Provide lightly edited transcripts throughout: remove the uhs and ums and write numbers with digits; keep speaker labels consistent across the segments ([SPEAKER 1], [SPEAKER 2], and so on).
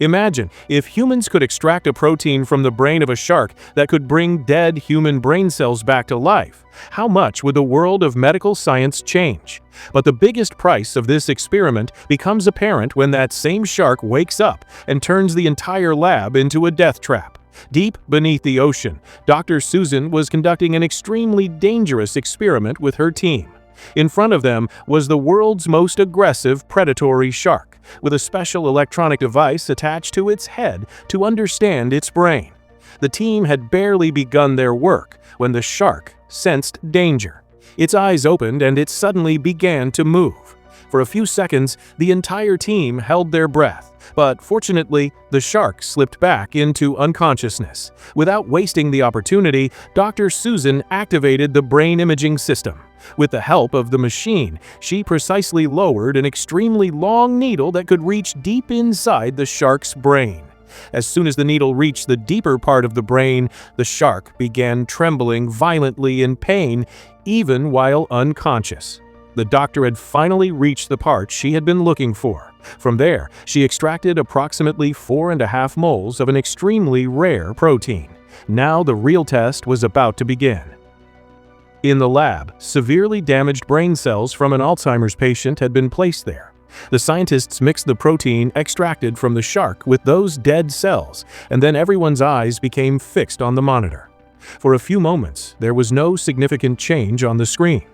[SPEAKER 1] Imagine if humans could extract a protein from the brain of a shark that could bring dead human brain cells back to life. How much would the world of medical science change? But the biggest price of this experiment becomes apparent when that same shark wakes up and turns the entire lab into a death trap. Deep beneath the ocean, Dr. Susan was conducting an extremely dangerous experiment with her team. In front of them was the world's most aggressive predatory shark, with a special electronic device attached to its head to understand its brain. The team had barely begun their work when the shark sensed danger. Its eyes opened and it suddenly began to move. For a few seconds, the entire team held their breath, but fortunately, the shark slipped back into unconsciousness. Without wasting the opportunity, Dr. Susan activated the brain imaging system. With the help of the machine, she precisely lowered an extremely long needle that could reach deep inside the shark's brain. As soon as the needle reached the deeper part of the brain, the shark began trembling violently in pain, even while unconscious. The doctor had finally reached the part she had been looking for. From there, she extracted approximately 4.5 moles of an extremely rare protein. Now the real test was about to begin. In the lab, severely damaged brain cells from an Alzheimer's patient had been placed there. The scientists mixed the protein extracted from the shark with those dead cells, and then everyone's eyes became fixed on the monitor. For a few moments, there was no significant change on the screen.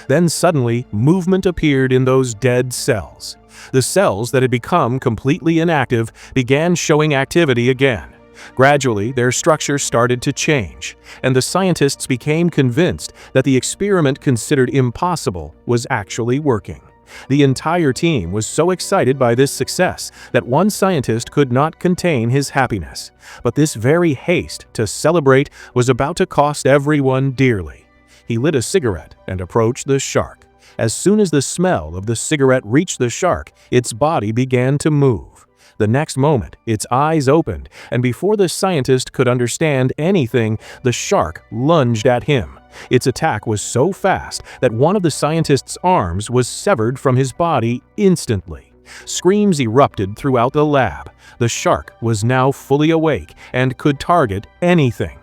[SPEAKER 1] Then suddenly, movement appeared in those dead cells. The cells that had become completely inactive began showing activity again. Gradually, their structure started to change, and the scientists became convinced that the experiment considered impossible was actually working. The entire team was so excited by this success that one scientist could not contain his happiness. But this very haste to celebrate was about to cost everyone dearly. He lit a cigarette and approached the shark. As soon as the smell of the cigarette reached the shark, its body began to move. The next moment, its eyes opened, and before the scientist could understand anything, the shark lunged at him. Its attack was so fast that one of the scientist's arms was severed from his body instantly. Screams erupted throughout the lab. The shark was now fully awake and could target anything.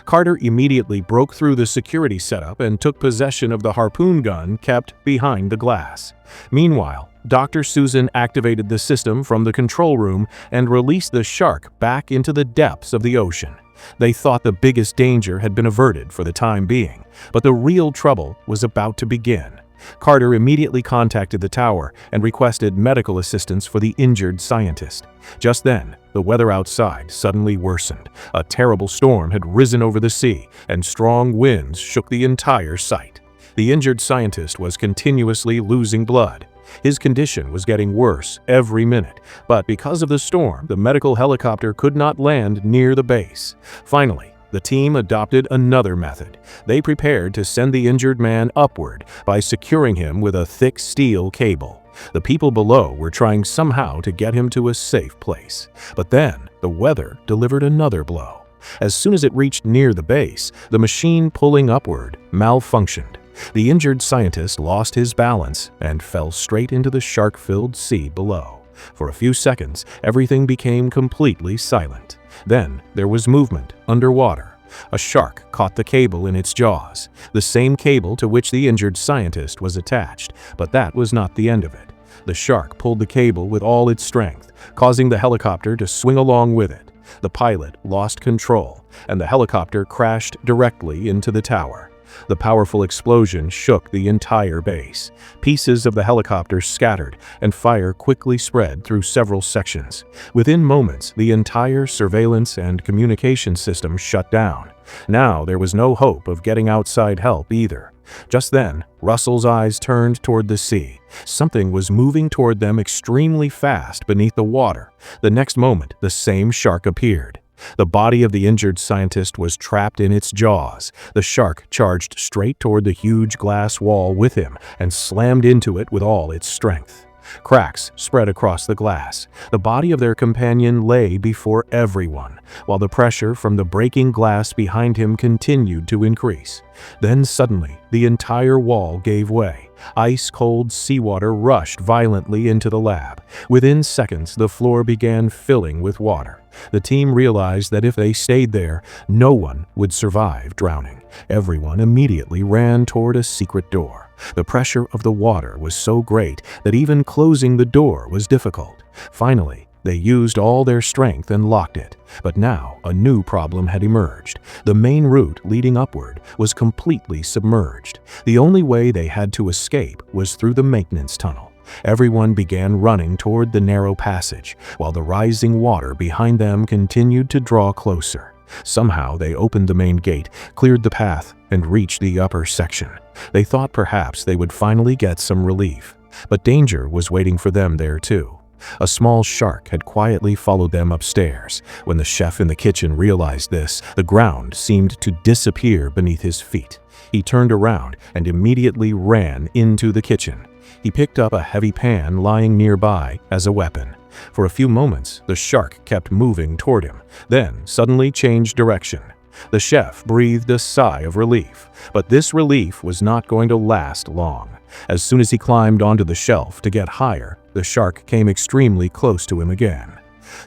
[SPEAKER 1] Carter immediately broke through the security setup and took possession of the harpoon gun kept behind the glass. Meanwhile, Dr. Susan activated the system from the control room and released the shark back into the depths of the ocean. They thought the biggest danger had been averted for the time being, but the real trouble was about to begin. Carter immediately contacted the tower and requested medical assistance for the injured scientist. Just then, the weather outside suddenly worsened. A terrible storm had risen over the sea, and strong winds shook the entire site. The injured scientist was continuously losing blood. His condition was getting worse every minute, but because of the storm, the medical helicopter could not land near the base. Finally, the team adopted another method. They prepared to send the injured man upward by securing him with a thick steel cable. The people below were trying somehow to get him to a safe place. But then, the weather delivered another blow. As soon as it reached near the base, the machine pulling upward malfunctioned. The injured scientist lost his balance and fell straight into the shark-filled sea below. For a few seconds, everything became completely silent. Then there was movement underwater. A shark caught the cable in its jaws, the same cable to which the injured scientist was attached, but that was not the end of it. The shark pulled the cable with all its strength, causing the helicopter to swing along with it. The pilot lost control, and the helicopter crashed directly into the tower. The powerful explosion shook the entire base. Pieces of the helicopter scattered, and fire quickly spread through several sections. Within moments, the entire surveillance and communication system shut down. Now there was no hope of getting outside help either. Just then, Russell's eyes turned toward the sea. Something was moving toward them extremely fast beneath the water. The next moment, the same shark appeared. The body of the injured scientist was trapped in its jaws. The shark charged straight toward the huge glass wall with him and slammed into it with all its strength. Cracks spread across the glass. The body of their companion lay before everyone, while the pressure from the breaking glass behind him continued to increase. Then suddenly, the entire wall gave way. Ice-cold seawater rushed violently into the lab. Within seconds, the floor began filling with water. The team realized that if they stayed there, no one would survive drowning. Everyone immediately ran toward a secret door. The pressure of the water was so great that even closing the door was difficult. Finally, they used all their strength and locked it. But now a new problem had emerged. The main route leading upward was completely submerged. The only way they had to escape was through the maintenance tunnel. Everyone began running toward the narrow passage, while the rising water behind them continued to draw closer. Somehow they opened the main gate, cleared the path, and reached the upper section. They thought perhaps they would finally get some relief. But danger was waiting for them there too. A small shark had quietly followed them upstairs. When the chef in the kitchen realized this, the ground seemed to disappear beneath his feet. He turned around and immediately ran into the kitchen. He picked up a heavy pan lying nearby as a weapon. For a few moments, the shark kept moving toward him, then suddenly changed direction. The chef breathed a sigh of relief, but this relief was not going to last long. As soon as he climbed onto the shelf to get higher, the shark came extremely close to him again.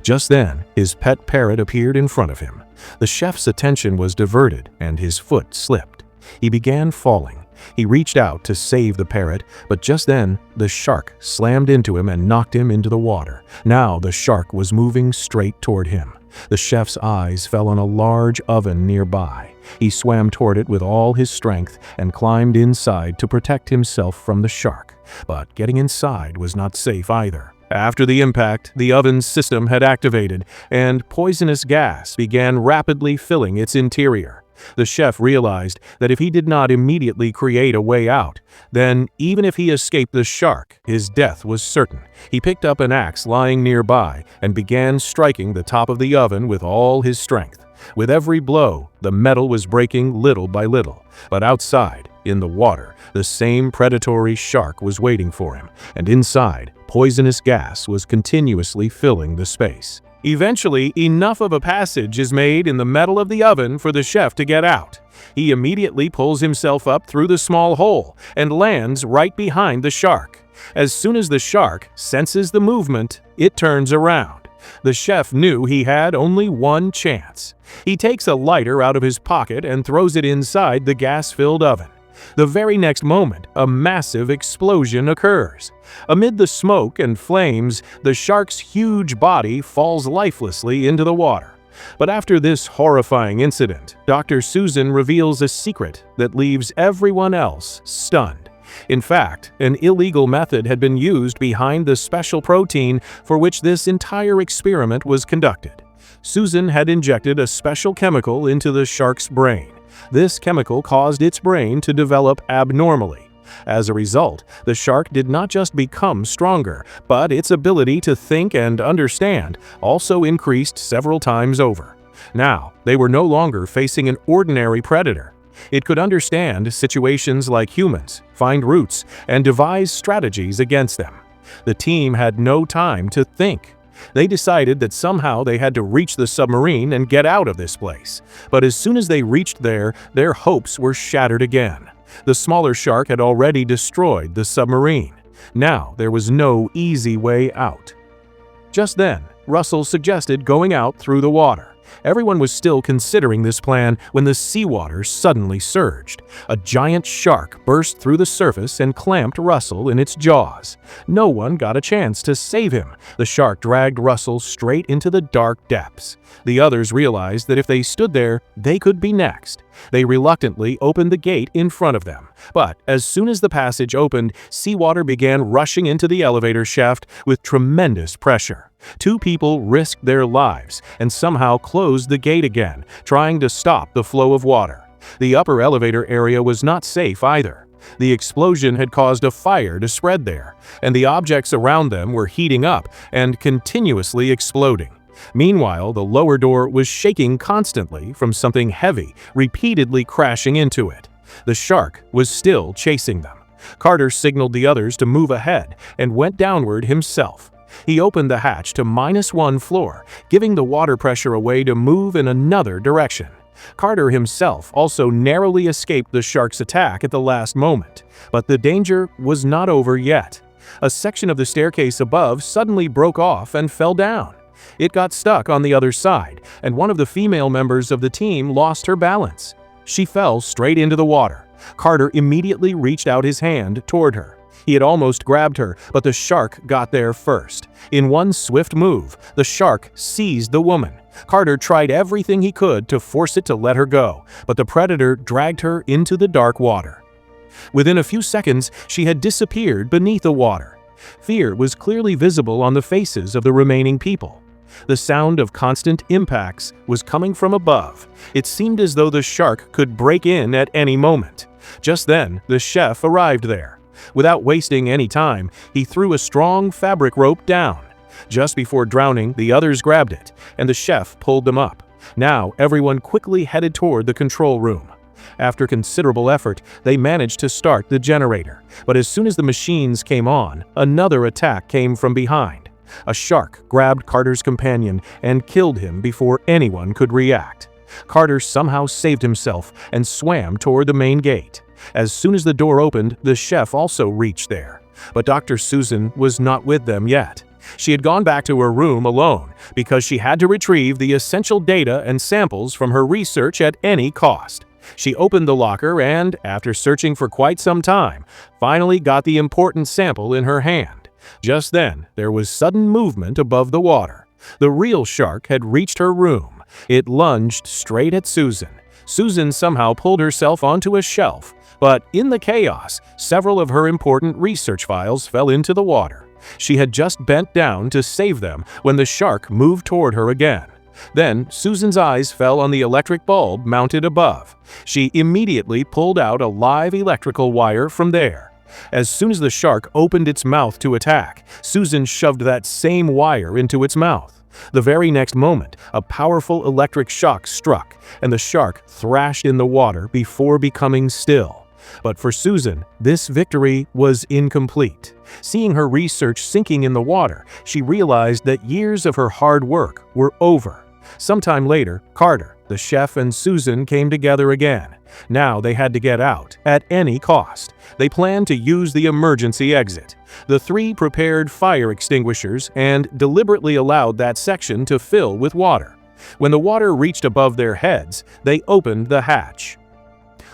[SPEAKER 1] Just then, his pet parrot appeared in front of him. The chef's attention was diverted, and his foot slipped. He began falling. He reached out to save the parrot, but just then, the shark slammed into him and knocked him into the water. Now the shark was moving straight toward him. The chef's eyes fell on a large oven nearby. He swam toward it with all his strength and climbed inside to protect himself from the shark. But getting inside was not safe either. After the impact, the oven's system had activated, and poisonous gas began rapidly filling its interior. The chef realized that if he did not immediately create a way out, then even if he escaped the shark, his death was certain. He picked up an axe lying nearby and began striking the top of the oven with all his strength. With every blow, the metal was breaking little by little. But outside, in the water, the same predatory shark was waiting for him, and inside, poisonous gas was continuously filling the space. Eventually, enough of a passage is made in the metal of the oven for the chef to get out. He immediately pulls himself up through the small hole and lands right behind the shark. As soon as the shark senses the movement, it turns around. The chef knew he had only one chance. He takes a lighter out of his pocket and throws it inside the gas-filled oven. The very next moment, a massive explosion occurs. Amid the smoke and flames, the shark's huge body falls lifelessly into the water. But after this horrifying incident, Dr. Susan reveals a secret that leaves everyone else stunned. In fact, an illegal method had been used behind the special protein for which this entire experiment was conducted. Susan had injected a special chemical into the shark's brain. This chemical caused its brain to develop abnormally. As a result, the shark did not just become stronger, but its ability to think and understand also increased several times over. Now, they were no longer facing an ordinary predator. It could understand situations like humans, find routes, and devise strategies against them. The team had no time to think. They decided that somehow they had to reach the submarine and get out of this place. But as soon as they reached there, their hopes were shattered again. The smaller shark had already destroyed the submarine. Now there was no easy way out. Just then, Russell suggested going out through the water. Everyone was still considering this plan when the seawater suddenly surged. A giant shark burst through the surface and clamped Russell in its jaws. No one got a chance to save him. The shark dragged Russell straight into the dark depths. The others realized that if they stood there, they could be next. They reluctantly opened the gate in front of them. But as soon as the passage opened, seawater began rushing into the elevator shaft with tremendous pressure. Two people risked their lives and somehow closed the gate again, trying to stop the flow of water. The upper elevator area was not safe either. The explosion had caused a fire to spread there, and the objects around them were heating up and continuously exploding. Meanwhile, the lower door was shaking constantly from something heavy repeatedly crashing into it. The shark was still chasing them. Carter signaled the others to move ahead and went downward himself. He opened the hatch to -1 floor, giving the water pressure a way to move in another direction. Carter himself also narrowly escaped the shark's attack at the last moment, but the danger was not over yet. A section of the staircase above suddenly broke off and fell down. It got stuck on the other side, and one of the female members of the team lost her balance. She fell straight into the water. Carter immediately reached out his hand toward her. He had almost grabbed her, but the shark got there first. In one swift move, the shark seized the woman. Carter tried everything he could to force it to let her go, but the predator dragged her into the dark water. Within a few seconds, she had disappeared beneath the water. Fear was clearly visible on the faces of the remaining people. The sound of constant impacts was coming from above. It seemed as though the shark could break in at any moment. Just then, the chef arrived there. Without wasting any time, he threw a strong fabric rope down. Just before drowning, the others grabbed it, and the chef pulled them up. Now, everyone quickly headed toward the control room. After considerable effort, they managed to start the generator. But as soon as the machines came on, another attack came from behind. A shark grabbed Carter's companion and killed him before anyone could react. Carter somehow saved himself and swam toward the main gate. As soon as the door opened, the chef also reached there. But Dr. Susan was not with them yet. She had gone back to her room alone because she had to retrieve the essential data and samples from her research at any cost. She opened the locker and, after searching for quite some time, finally got the important sample in her hand. Just then, there was sudden movement above the water. The real shark had reached her room. It lunged straight at Susan. Susan somehow pulled herself onto a shelf, but in the chaos, several of her important research files fell into the water. She had just bent down to save them when the shark moved toward her again. Then, Susan's eyes fell on the electric bulb mounted above. She immediately pulled out a live electrical wire from there. As soon as the shark opened its mouth to attack, Susan shoved that same wire into its mouth. The very next moment, a powerful electric shock struck, and the shark thrashed in the water before becoming still. But for Susan, this victory was incomplete. Seeing her research sinking in the water, she realized that years of her hard work were over. Sometime later, Carter, the chef, and Susan came together again. Now they had to get out, at any cost. They planned to use the emergency exit. The three prepared fire extinguishers and deliberately allowed that section to fill with water. When the water reached above their heads, they opened the hatch.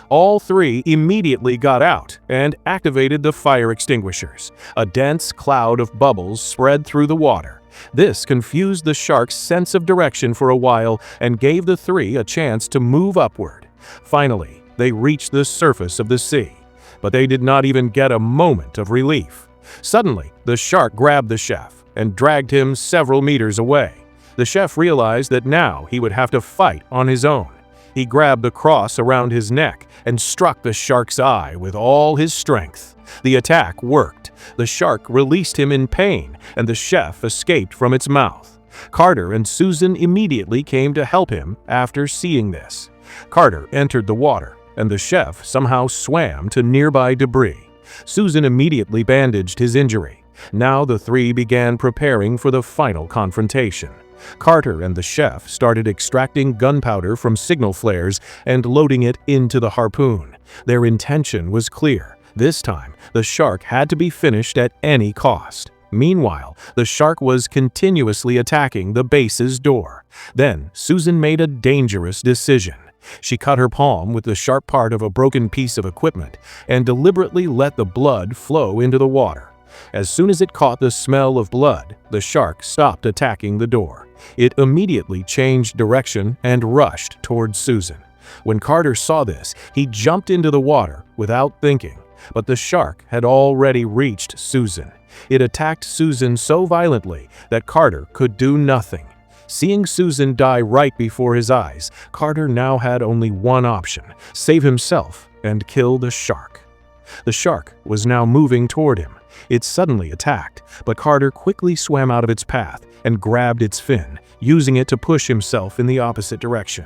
[SPEAKER 1] All three immediately got out and activated the fire extinguishers. A dense cloud of bubbles spread through the water. This confused the shark's sense of direction for a while and gave the three a chance to move upward. Finally, they reached the surface of the sea, but they did not even get a moment of relief. Suddenly, the shark grabbed the chef and dragged him several meters away. The chef realized that now he would have to fight on his own. He grabbed the cross around his neck and struck the shark's eye with all his strength. The attack worked. The shark released him in pain, and the chef escaped from its mouth. Carter and Susan immediately came to help him after seeing this. Carter entered the water, and the chef somehow swam to nearby debris. Susan immediately bandaged his injury. Now the three began preparing for the final confrontation. Carter and the chef started extracting gunpowder from signal flares and loading it into the harpoon. Their intention was clear. This time, the shark had to be finished at any cost. Meanwhile, the shark was continuously attacking the base's door. Then, Susan made a dangerous decision. She cut her palm with the sharp part of a broken piece of equipment and deliberately let the blood flow into the water. As soon as it caught the smell of blood, the shark stopped attacking the door. It immediately changed direction and rushed towards Susan. When Carter saw this, he jumped into the water without thinking. But the shark had already reached Susan. It attacked Susan so violently that Carter could do nothing. Seeing Susan die right before his eyes, Carter now had only one option: save himself and kill the shark. The shark was now moving toward him. It suddenly attacked, but Carter quickly swam out of its path and grabbed its fin, using it to push himself in the opposite direction.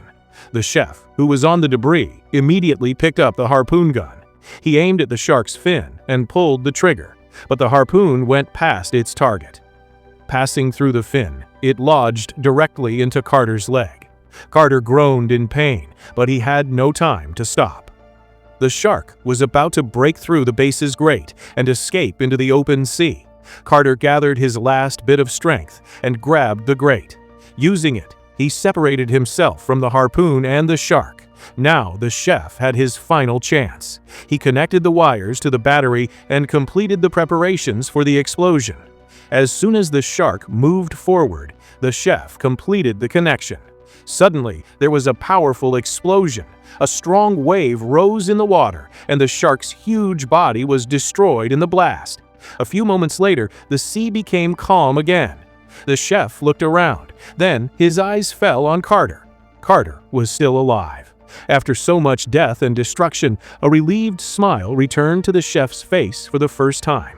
[SPEAKER 1] The chef, who was on the debris, immediately picked up the harpoon gun. He aimed at the shark's fin and pulled the trigger, but the harpoon went past its target. Passing through the fin, it lodged directly into Carter's leg. Carter groaned in pain, but he had no time to stop. The shark was about to break through the base's grate and escape into the open sea. Carter gathered his last bit of strength and grabbed the grate. Using it, he separated himself from the harpoon and the shark. Now the chef had his final chance. He connected the wires to the battery and completed the preparations for the explosion. As soon as the shark moved forward, the chef completed the connection. Suddenly, there was a powerful explosion. A strong wave rose in the water, and the shark's huge body was destroyed in the blast. A few moments later, the sea became calm again. The chef looked around. Then his eyes fell on Carter. Carter was still alive. After so much death and destruction, a relieved smile returned to the chef's face for the first time.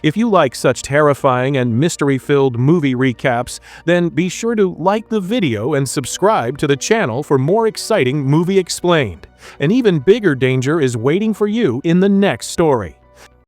[SPEAKER 1] If you like such terrifying and mystery-filled movie recaps, then be sure to like the video and subscribe to the channel for more exciting Movie Explained. An even bigger danger is waiting for you in the next story.